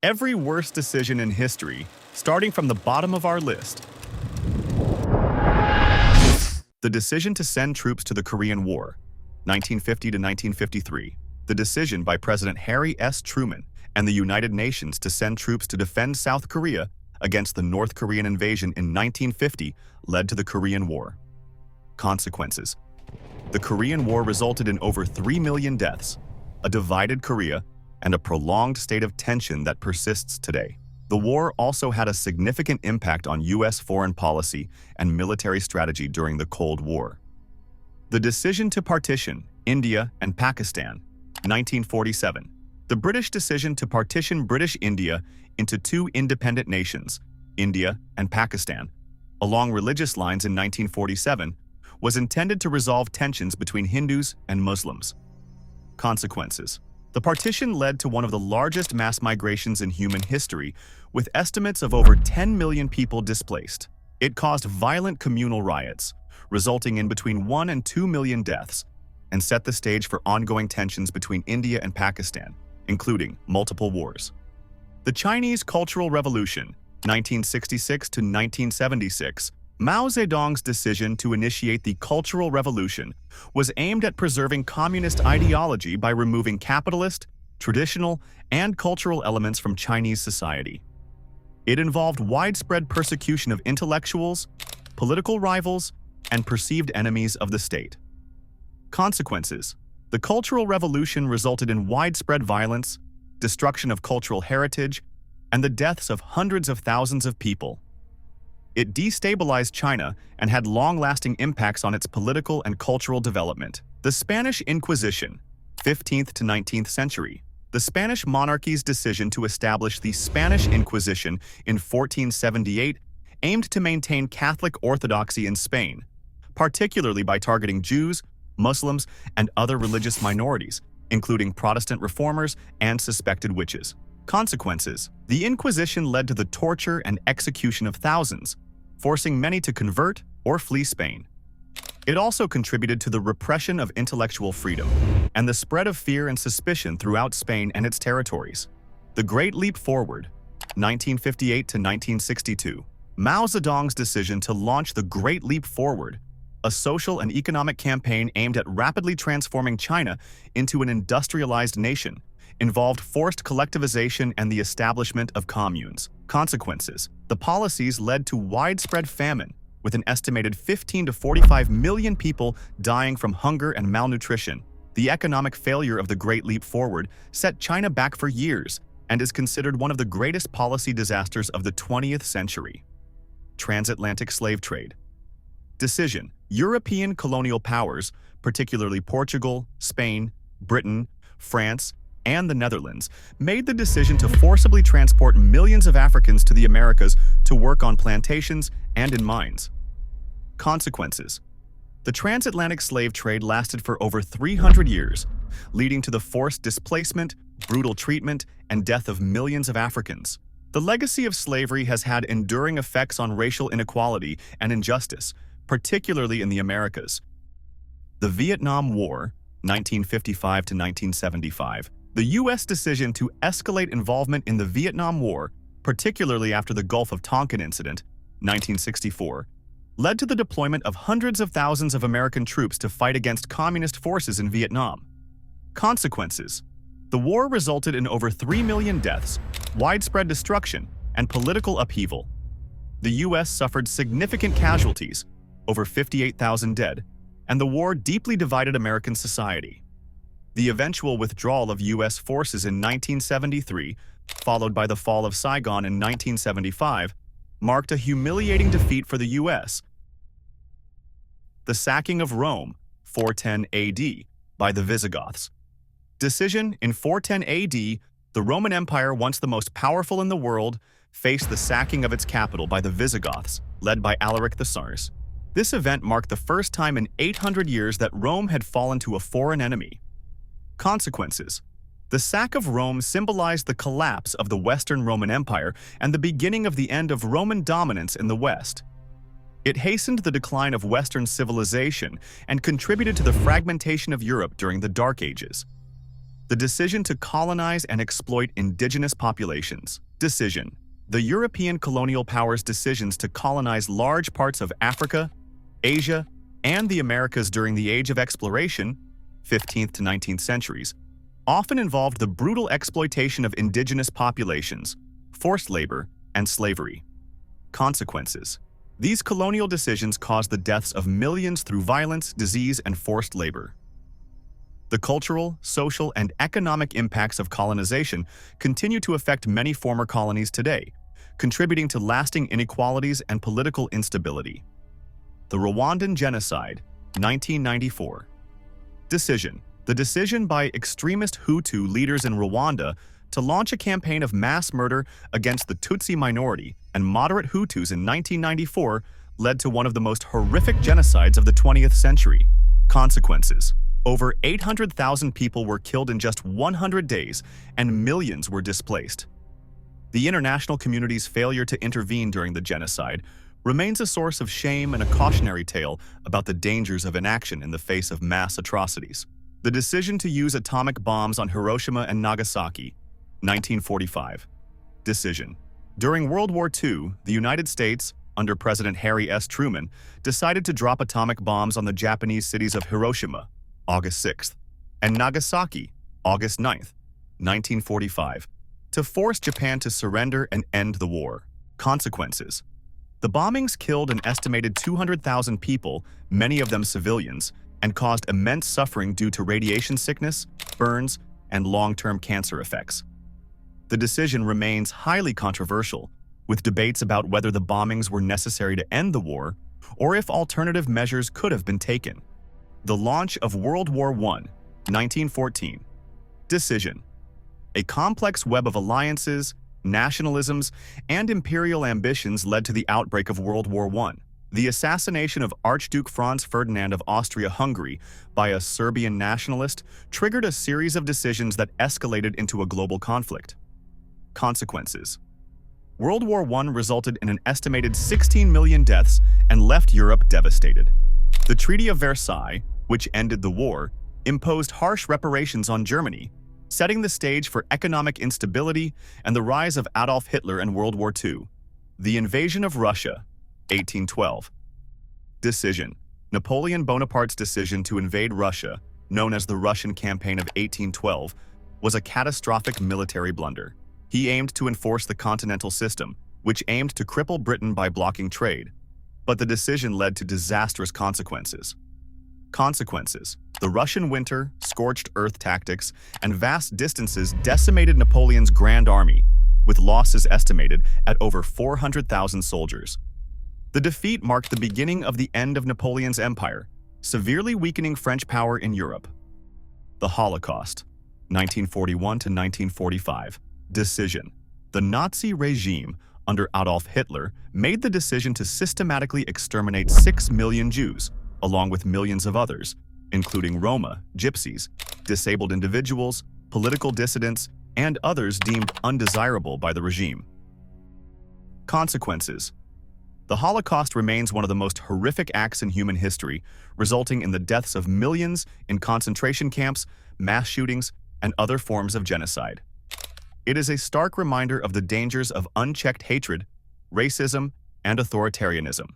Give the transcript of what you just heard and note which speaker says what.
Speaker 1: Every worst decision in history, starting from the bottom of our list. The decision to send troops to the Korean War, 1950 to 1953. The decision by President Harry S. Truman and the United Nations to send troops to defend South Korea against the North Korean invasion in 1950 led to the Korean War. Consequences. The Korean War resulted in over 3 million deaths, a divided Korea, and a prolonged state of tension that persists today. The war also had a significant impact on U.S. foreign policy and military strategy during the Cold War. The decision to partition India and Pakistan, 1947. The British decision to partition British India into two independent nations, India and Pakistan, along religious lines in 1947, was intended to resolve tensions between Hindus and Muslims. Consequences. The partition led to one of the largest mass migrations in human history, with estimates of over 10 million people displaced. It caused violent communal riots, resulting in between 1 and 2 million deaths, and set the stage for ongoing tensions between India and Pakistan, including multiple wars. The Chinese Cultural Revolution, 1966 to 1976, Mao Zedong's decision to initiate the Cultural Revolution was aimed at preserving communist ideology by removing capitalist, traditional, and cultural elements from Chinese society. It involved widespread persecution of intellectuals, political rivals, and perceived enemies of the state. Consequences. The Cultural Revolution resulted in widespread violence, destruction of cultural heritage, and the deaths of hundreds of thousands of people. It destabilized China and had long-lasting impacts on its political and cultural development. The Spanish Inquisition, 15th to 19th century. The Spanish monarchy's decision to establish the Spanish Inquisition in 1478 aimed to maintain Catholic orthodoxy in Spain, particularly by targeting Jews, Muslims, and other religious minorities, including Protestant reformers and suspected witches. Consequences. The Inquisition led to the torture and execution of thousands, forcing many to convert or flee Spain. It also contributed to the repression of intellectual freedom and the spread of fear and suspicion throughout Spain and its territories. The Great Leap Forward, 1958 to 1962. Mao Zedong's decision to launch the Great Leap Forward, a social and economic campaign aimed at rapidly transforming China into an industrialized nation, involved forced collectivization and the establishment of communes. Consequences. The policies led to widespread famine, with an estimated 15 to 45 million people dying from hunger and malnutrition. The economic failure of the Great Leap Forward set China back for years and is considered one of the greatest policy disasters of the 20th century. Transatlantic slave trade. Decision. European colonial powers, particularly Portugal, Spain, Britain, France, and the Netherlands, made the decision to forcibly transport millions of Africans to the Americas to work on plantations and in mines. Consequences. The transatlantic slave trade lasted for over 300 years, leading to the forced displacement, brutal treatment, and death of millions of Africans. The legacy of slavery has had enduring effects on racial inequality and injustice, particularly in the Americas. The Vietnam War, 1955 to 1975. The U.S. decision to escalate involvement in the Vietnam War, particularly after the Gulf of Tonkin incident, 1964, led to the deployment of hundreds of thousands of American troops to fight against communist forces in Vietnam. Consequences. The war resulted in over 3 million deaths, widespread destruction, and political upheaval. The U.S. suffered significant casualties, over 58,000 dead, and the war deeply divided American society. The eventual withdrawal of U.S. forces in 1973, followed by the fall of Saigon in 1975, marked a humiliating defeat for the U.S. The sacking of Rome, 410 AD, by the Visigoths. Decision. In 410 AD, the Roman Empire, once the most powerful in the world, faced the sacking of its capital by the Visigoths, led by Alaric the Tsars. This event marked the first time in 800 years that Rome had fallen to a foreign enemy. Consequences. The sack of Rome symbolized the collapse of the Western Roman Empire and the beginning of the end of Roman dominance in the West. It hastened the decline of Western civilization and contributed to the fragmentation of Europe during the Dark Ages. The decision to colonize and exploit indigenous populations. Decision. The European colonial powers' decisions to colonize large parts of Africa, Asia, and the Americas during the Age of Exploration, 15th to 19th centuries, often involved the brutal exploitation of indigenous populations, forced labor, and slavery. Consequences. These colonial decisions caused the deaths of millions through violence, disease, and forced labor. The cultural, social, and economic impacts of colonization continue to affect many former colonies today, contributing to lasting inequalities and political instability. The Rwandan Genocide, 1994. Decision. The decision by extremist Hutu leaders in Rwanda to launch a campaign of mass murder against the Tutsi minority and moderate Hutus in 1994 led to one of the most horrific genocides of the 20th century. Consequences. Over 800,000 people were killed in just 100 days, and millions were displaced. The international community's failure to intervene during the genocide remains a source of shame and a cautionary tale about the dangers of inaction in the face of mass atrocities. The decision to use atomic bombs on Hiroshima and Nagasaki, 1945. Decision. During World War II, the United States, under President Harry S. Truman, decided to drop atomic bombs on the Japanese cities of Hiroshima, August 6th, and Nagasaki, August 9th, 1945, to force Japan to surrender and end the war. Consequences. The bombings killed an estimated 200,000 people, many of them civilians, and caused immense suffering due to radiation sickness, burns, and long-term cancer effects. The decision remains highly controversial, with debates about whether the bombings were necessary to end the war or if alternative measures could have been taken. The launch of World War I, 1914. Decision. A complex web of alliances, nationalisms, and imperial ambitions led to the outbreak of World War I. The assassination of Archduke Franz Ferdinand of Austria-Hungary by a Serbian nationalist triggered a series of decisions that escalated into a global conflict. Consequences. World War I resulted in an estimated 16 million deaths and left Europe devastated. The Treaty of Versailles, which ended the war, imposed harsh reparations on Germany, setting the stage for economic instability and the rise of Adolf Hitler in World War II. The invasion of Russia, 1812. Decision. Napoleon Bonaparte's decision to invade Russia, known as the Russian Campaign of 1812, was a catastrophic military blunder. He aimed to enforce the continental system, which aimed to cripple Britain by blocking trade. But the decision led to disastrous consequences. Consequences. The Russian winter, scorched earth tactics, and vast distances decimated Napoleon's Grand Army, with losses estimated at over 400,000 soldiers. The defeat marked the beginning of the end of Napoleon's empire, severely weakening French power in Europe. The Holocaust, 1941 to 1945. Decision. The Nazi regime, under Adolf Hitler, made the decision to systematically exterminate 6 million Jews, along with millions of others, including Roma, Gypsies, disabled individuals, political dissidents, and others deemed undesirable by the regime. Consequences. The Holocaust remains one of the most horrific acts in human history, resulting in the deaths of millions in concentration camps, mass shootings, and other forms of genocide. It is a stark reminder of the dangers of unchecked hatred, racism, and authoritarianism.